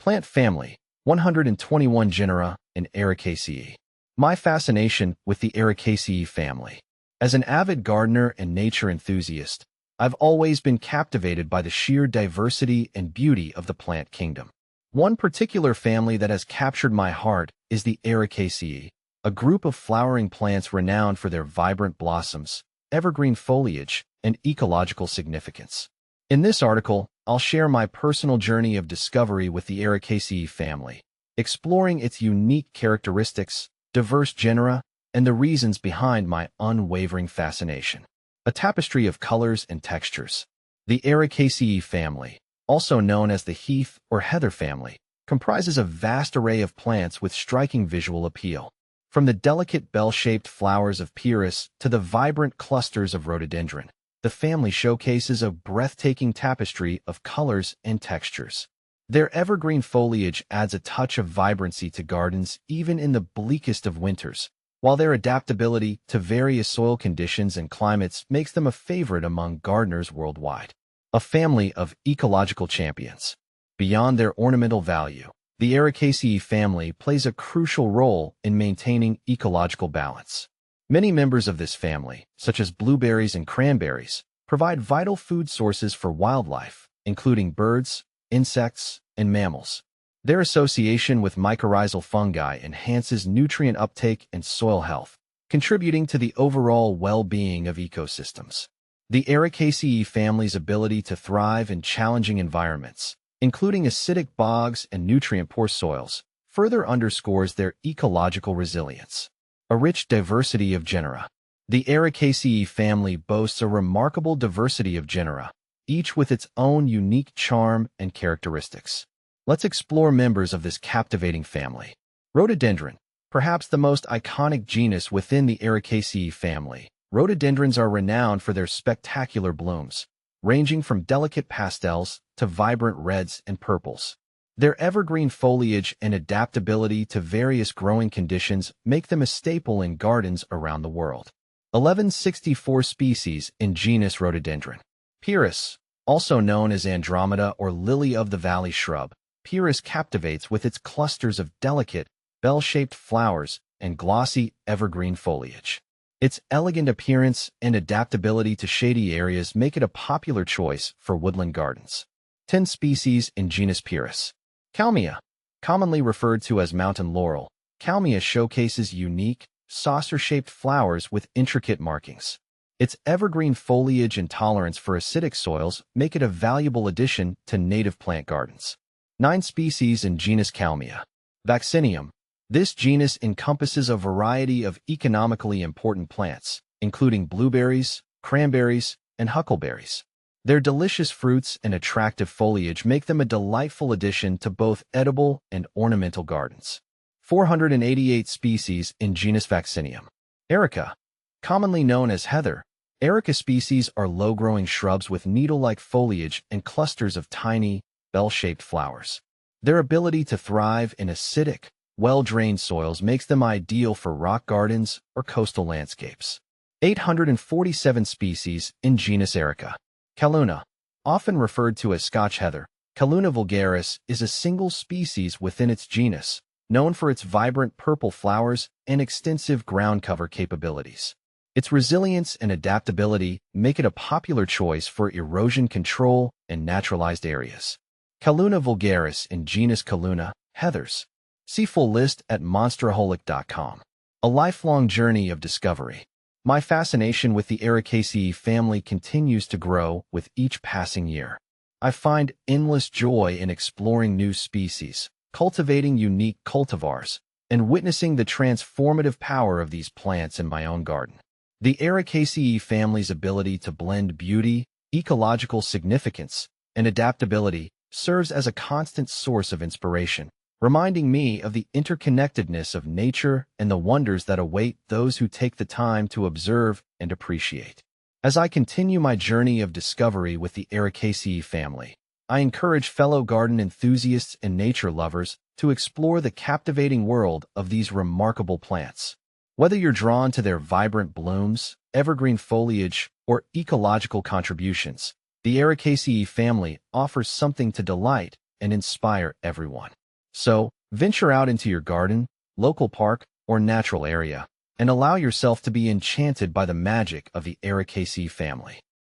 Plant family, 121 genera in Ericaceae. My fascination with the Ericaceae family. As an avid gardener and nature enthusiast, I've always been captivated by the sheer diversity and beauty of the plant kingdom. One particular family that has captured my heart is the Ericaceae, a group of flowering plants renowned for their vibrant blossoms, evergreen foliage, and ecological significance. In this article, I'll share my personal journey of discovery with the Ericaceae family, exploring its unique characteristics, diverse genera, and the reasons behind my unwavering fascination. A tapestry of colors and textures. The Ericaceae family, also known as the heath or heather family, comprises a vast array of plants with striking visual appeal. From the delicate bell-shaped flowers of pyrus to the vibrant clusters of rhododendron, the family showcases a breathtaking tapestry of colors and textures. Their evergreen foliage adds a touch of vibrancy to gardens even in the bleakest of winters, while their adaptability to various soil conditions and climates makes them a favorite among gardeners worldwide. A family of ecological champions. Beyond their ornamental value, the Ericaceae family plays a crucial role in maintaining ecological balance. Many members of this family, such as blueberries and cranberries, provide vital food sources for wildlife, including birds, insects, and mammals. Their association with mycorrhizal fungi enhances nutrient uptake and soil health, contributing to the overall well-being of ecosystems. The Ericaceae family's ability to thrive in challenging environments, including acidic bogs and nutrient-poor soils, further underscores their ecological resilience. A rich diversity of genera. The Ericaceae family boasts a remarkable diversity of genera, each with its own unique charm and characteristics. Let's explore members of this captivating family. Rhododendron, perhaps the most iconic genus within the Ericaceae family. Rhododendrons are renowned for their spectacular blooms, ranging from delicate pastels to vibrant reds and purples. Their evergreen foliage and adaptability to various growing conditions make them a staple in gardens around the world. 1164 species in genus Rhododendron. Pyrus, also known as Andromeda or lily of the valley shrub, Pyrus captivates with its clusters of delicate, bell-shaped flowers and glossy, evergreen foliage. Its elegant appearance and adaptability to shady areas make it a popular choice for woodland gardens. 10 species in genus Pyrus. Kalmia, commonly referred to as mountain laurel, Kalmia showcases unique, saucer-shaped flowers with intricate markings. Its evergreen foliage and tolerance for acidic soils make it a valuable addition to native plant gardens. 9 species in genus Kalmia. Vaccinium. This genus encompasses a variety of economically important plants, including blueberries, cranberries, and huckleberries. Their delicious fruits and attractive foliage make them a delightful addition to both edible and ornamental gardens. 488 species in genus Vaccinium. Erica, commonly known as heather, Erica species are low-growing shrubs with needle-like foliage and clusters of tiny, bell-shaped flowers. Their ability to thrive in acidic, well-drained soils makes them ideal for rock gardens or coastal landscapes. 847 species in genus Erica. Calluna, often referred to as Scotch heather, Calluna vulgaris is a single species within its genus, known for its vibrant purple flowers and extensive ground cover capabilities. Its resilience and adaptability make it a popular choice for erosion control and naturalized areas. Calluna vulgaris in genus Calluna, heathers. See full list at monsteraholic.com. A lifelong journey of discovery. My fascination with the Ericaceae family continues to grow with each passing year. I find endless joy in exploring new species, cultivating unique cultivars, and witnessing the transformative power of these plants in my own garden. The Ericaceae family's ability to blend beauty, ecological significance, and adaptability serves as a constant source of inspiration, reminding me of the interconnectedness of nature and the wonders that await those who take the time to observe and appreciate. As I continue my journey of discovery with the Ericaceae family, I encourage fellow garden enthusiasts and nature lovers to explore the captivating world of these remarkable plants. Whether you're drawn to their vibrant blooms, evergreen foliage, or ecological contributions, the Ericaceae family offers something to delight and inspire everyone. So, venture out into your garden, local park, or natural area, and allow yourself to be enchanted by the magic of the Ericaceae family.